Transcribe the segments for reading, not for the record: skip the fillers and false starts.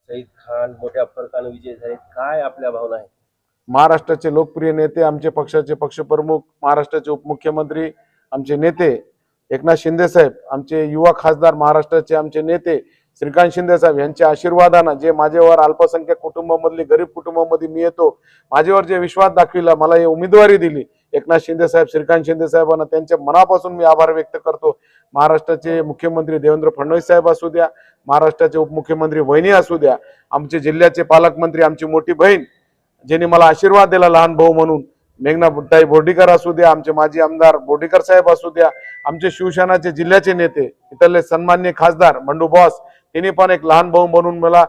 सईद खान मोठ्या फरकाने विजय झाले, काय आपल्या भावना आहेत? महाराष्ट्राचे लोकप्रिय नेते, आमचे पक्षाचे पक्षप्रमुख, महाराष्ट्राचे उपमुख्यमंत्री, आमचे नेते एकनाथ शिंदे साहेब, आमचे युवा खासदार, महाराष्ट्राचे आमचे नेते श्रीकांत शिंदे साहेब यांच्या आशीर्वादानं जे माझ्यावर अल्पसंख्याक कुटुंबामधली गरीब कुटुंबामध्ये मी येतो, माझ्यावर जे विश्वास दाखविला, मला ही उमेदवारी दिली एकनाथ शिंदे साहेब, श्रीकांत शिंदे साहेबांना त्यांच्या मनापासून मी आभार व्यक्त करतो। महाराष्ट्राचे मुख्यमंत्री देवेंद्र फडणवीस साहेब असू द्या, महाराष्ट्राचे उपमुख्यमंत्री वहिनी असू द्या, आमचे जिल्ह्याचे पालकमंत्री, आमची मोठी बहीण ज्यांनी मला आशीर्वाद दिला लहान भाऊ म्हणून, मेघनाताई बोर्डीकर असू द्या, आमचे माजी आमदार बोर्डीकर साहेब असू द्या, आमचे शिवसेनाचे जिल्ह्याचे नेते इथले सन्माननीय खासदार बंडू बॉस, त्यांनी पण एक लहान भाऊ म्हणून मला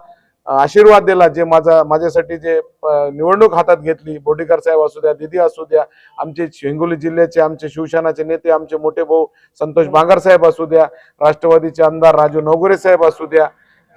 आशीर्वाद दिला, जे माझ्यासाठी जे निवडणूक हातात घेतली, बोर्डीकर साहेब असू द्या, दिदी असू द्या, आमचे हिंगोली जिल्ह्याचे आमचे शिवसेनाचे नेते, आमचे मोठे भाऊ संतोष बांगर साहेब असू द्या, राष्ट्रवादीचे आमदार राजू नवगुरे साहेब असू द्या,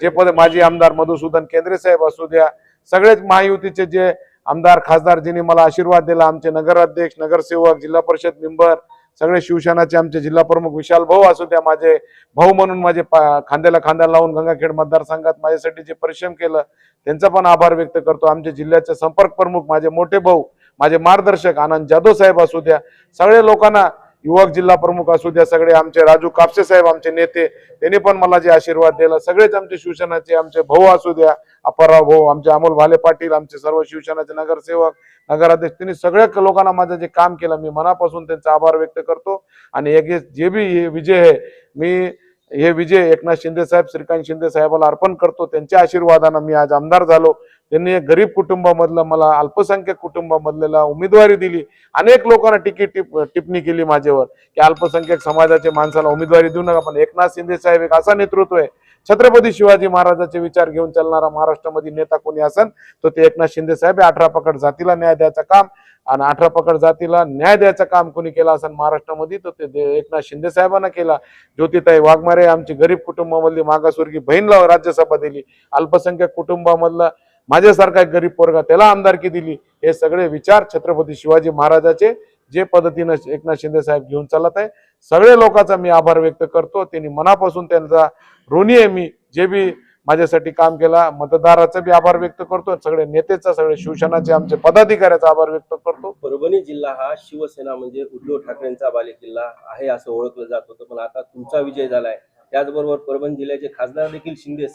जे पद माजी आमदार मधुसूदन केंद्रे साहेब असू द्या, सगळेच महायुतीचे जे आमदार खासदार ज्यांनी मला आशीर्वाद दिला, आमचे नगराध्यक्ष, नगरसेवक, जिल्हा परिषद मेंबर, सगळे शिवसेनाचे आमचे जिल्हा प्रमुख विशाल भाऊ असू द्या, माझे भाऊ म्हणून माझे खांद्याला खांदा लावून गंगाखेड मतदारसंघात माझ्यासाठी जे परिश्रम केलं त्यांचा पण आभार व्यक्त करतो। आमचे जिल्ह्याचे संपर्क प्रमुख, माझे मोठे भाऊ, माझे मार्गदर्शक आनंद जाधव साहेब असू द्या, सगळे लोकांना, युवक जिल्हा प्रमुख असू द्या, सगळे आमचे राजू कापसे साहेब आमचे नेते, त्यांनी पण मला जे आशीर्वाद दिला, सगळेच आमचे शिवसेनाचे आमचे भाऊ असू द्या, अप्पाराव भाऊ, आमचे अमोल भाले पाटील, आमचे सर्व शिवसेनाचे नगरसेवक, नगराध्यक्ष, त्यांनी सगळ्या लोकांना माझं जे काम केलं, मी मनापासून त्यांचा आभार व्यक्त करतो। आणि एक जे बी हे विजय आहे, मी हे विजय एकनाथ शिंदे साहेब, श्रीकांत शिंदे साहेबाला अर्पण करतो। त्यांच्या आशीर्वादानं मी आज आमदार झालो। त्यांनी एक गरीब कुटुंबामधलं मला अल्पसंख्याक कुटुंबामधल्याला उमेदवारी दिली। अनेक लोकांना टिप्पणी केली माझ्यावर की अल्पसंख्याक समाजाच्या माणसाला उमेदवारी देऊ नका, पण एकनाथ शिंदे साहेब एक असा नेतृत्व आहे, छत्रपती शिवाजी महाराजांचे विचार घेऊन चालणारा महाराष्ट्रामध्ये नेता कोणी असेल तो ते एकनाथ शिंदे साहेब। 18 पकड जातीला न्याय द्यायचं काम आणि 18 पकड जातीला न्याय द्यायचं काम कोणी केलं असेल महाराष्ट्रामध्ये तर ते एकनाथ शिंदे साहेबांना केला। ज्योतिताई वाघमारे आमची गरीब कुटुंबामधली मागासवर्गीय बहीणला राज्यसभा दिली, अल्पसंख्याक कुटुंबामधला माझ्यासारखा एक गरीब पोरगा त्याला आमदारकी दिली। हे सगळे विचार छत्रपती शिवाजी महाराजांचे जे पद्धतीने एकनाथ शिंदे साहेब घेऊन चालत आहे, सगळे लोकांचा मी आभार व्यक्त करतो। त्यांनी मनापासून त्यांचा ऋणी आहे मी, जे बी माझ्यासाठी काम केला। मतदाराचा बी आभार व्यक्त करतो, सगळे नेतेचा, सगळे शिवसेनाचे आमचे पदाधिकाऱ्याचा आभार व्यक्त करतो। परभणी जिल्हा हा शिवसेना म्हणजे उद्धव ठाकरेंचा बालेकिल्ला आहे असं ओळखलं जात होतं, पण आता तुमचा विजय झालाय। त्याचबरोबर परभणी जिल्ह्याचे खासदार देखील शिंदे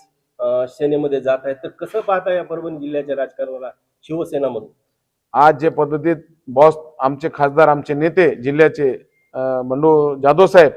सेनेमध्ये जात आहेत, तर कसं पाहता या परभणी जिल्ह्याच्या राजकारणाला शिवसेनामधून? आज जे पद्धतीत बॉस आमचे खासदार, आमचे नेते जिल्ह्याचे बंडू जाधव साहेब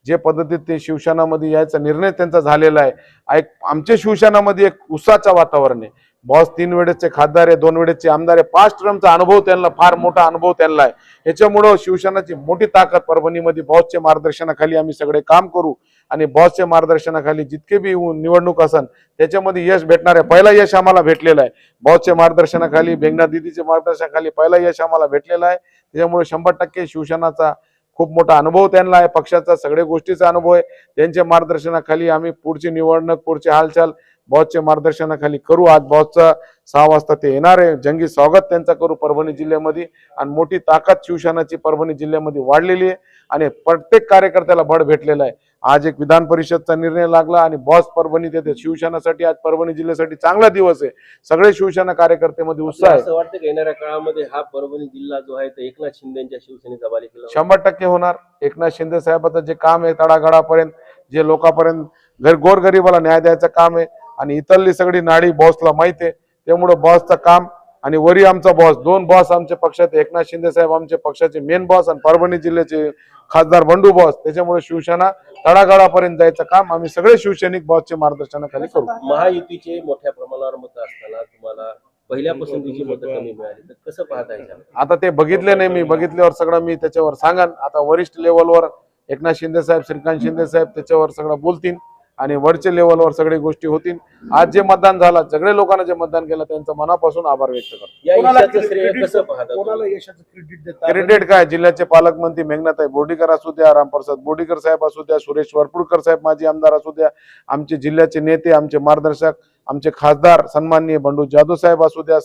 जे पद्धतीत ते शिवसेनामध्ये यायचा निर्णय त्यांचा झालेला आहे, आमच्या शिवसेनामध्ये एक उत्साहाचं वातावरण आहे। बॉस 3 वेळेसचे खासदार आहे, 2 वेळेसचे आमदार आहे, 5 टर्मचा अनुभव त्यांना, फार मोठा अनुभव त्यांना आहे। याच्यामुळं शिवसेनाची मोठी ताकद परभणीमध्ये बॉसच्या मार्गदर्शनाखाली आम्ही सगळे काम करू आणि बॉसच्या मार्गदर्शनाखाली जितके बी निवडणूक असन त्याच्यामध्ये यश भेटणार आहे। पहिला यश आम्हाला भेटलेला आहे बॉसच्या मार्गदर्शनाखाली, बेंगना दिदीच्या मार्गदर्शनाखाली पहिला यश आम्हाला भेटलेला आहे। त्याच्यामुळे 100% शिवसेनाचा खूप मोठा अनुभव त्यांना आहे, पक्षाचा सगळ्या गोष्टीचा अनुभव आहे। त्यांच्या मार्गदर्शनाखाली आम्ही पुढची निवडणूक, पुढची हालचाल बॉसच्या मार्गदर्शनाखाली करू। आज बॉसचा 6 वाजता ते येणार आहे, जंगी स्वागत त्यांचा करू परभणी जिल्ह्यामध्ये आणि मोठी ताकद शिवसेनाची परभणी जिल्ह्यामध्ये वाढलेली आहे आणि प्रत्येक कार्यकर्त्याला बळ भेटलेला आहे। आज एक विधान परिषदचा निर्णय लागला आणि बॉस परभणीत येते। शिवसेनेसाठी आज परभणी जिल्ह्यासाठी चांगला दिवस आहे, सगळे शिवसेना कार्यकर्त्यामध्ये उत्साह आहे। असं वाटतं की येणाऱ्या काळामध्ये हा परभणी जिल्हा जो आहे तो एकनाथ शिंदेच्या शिवसेनेचा बालेकिल्ला 100% होणार। एकनाथ शिंदे साहेबांचं जे काम आहे तळागाळापर्यंत, जे लोकांपर्यंत गोरगरिबाला न्याय द्यायचं काम आहे आणि इथली सगळी नाडी बॉसला माहिती आहे। त्यामुळे बॉसचं काम आणि वरी आमचा बॉस, 2 बॉस आमच्या पक्षात, एकनाथ शिंदे साहेब आमच्या पक्षाचे मेन बॉस आणि परभणी जिल्ह्याचे खासदार बंडू बॉस, त्याच्यामुळे शिवसेना तळागाळापर्यंत जायचं काम आम्ही सगळे शिवसैनिक बॉसच्या मार्गदर्शनाखाली करू। महायुतीचे मोठ्या प्रमाणावर मतं असताना तुम्हाला पहिल्या पसंतीची मतं कमी मिळाली, तर कसं पाहता येईल? आता ते बघितले नाही मी, बघितल्यावर सगळं मी त्याच्यावर सांगन। आता वरिष्ठ लेवलवर एकनाथ शिंदे साहेब, श्रीकांत शिंदे साहेब त्याच्यावर सगळं बोलतील आणि वरच्या लेवलवर सगळी गोष्टी होतील। आज जे मतदान झालं, सगळे लोकांना जे मतदान केलं त्यांचं मनापासून आभार व्यक्त करतो। या यशाचं श्रेय कसं पाहता? कोणाला यशाचं क्रेडिट देतात? क्रेडिट काय, जिल्ह्याचे पालकमंत्री मेघनाताई बोर्डीकर असू द्या, रामप्रसाद बोर्डीकर साहेब असू द्या, सुरेश वरपुडकर साहेब माजी आमदार असू द्या, आमचे जिल्ह्याचे नेते, आमचे मार्गदर्शक, आमचे खासदार सन्माननीय बंडू जाधव साहेब असू द्या,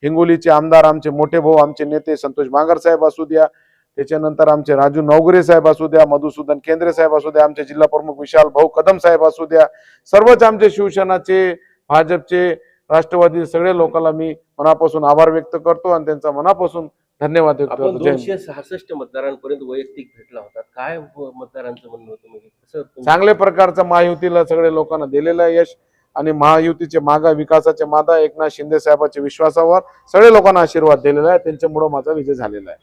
हिंगोलीचे आमदार आमचे मोठे भाऊ, आमचे नेते संतोष बांगर साहेब असू द्या, त्याच्यानंतर आमचे राजू नवगुरे साहेब असू द्या, मधुसूदन केंद्रे साहेब असू द्या, आमचे जिल्हा प्रमुख विशाल भाऊ कदम साहेब असू द्या, सर्वच आमचे शिवसेनाचे भाजपचे, राष्ट्रवादी सगळे लोकांना मी मनापासून आभार व्यक्त करतो आणि त्यांचा मनापासून धन्यवाद व्यक्त आपण करतो. जय हिंद. 266 मतदारांपर्यंत वैयक्तिक भेटला होता. काय मतदारांचं म्हणणं होतं, म्हणजे कसं चांगल्या प्रकारचा महायुतीला सगळ्या लोकांना दिलेलं आहे यश आणि महायुतीचे मागा विकासाचे मादा एकनाथ शिंदे साहेबांच्या विश्वासावर सगळ्या लोकांना आशीर्वाद दिलेला आहे. त्यांच्यामुळे माझा विजय झालेला आहे.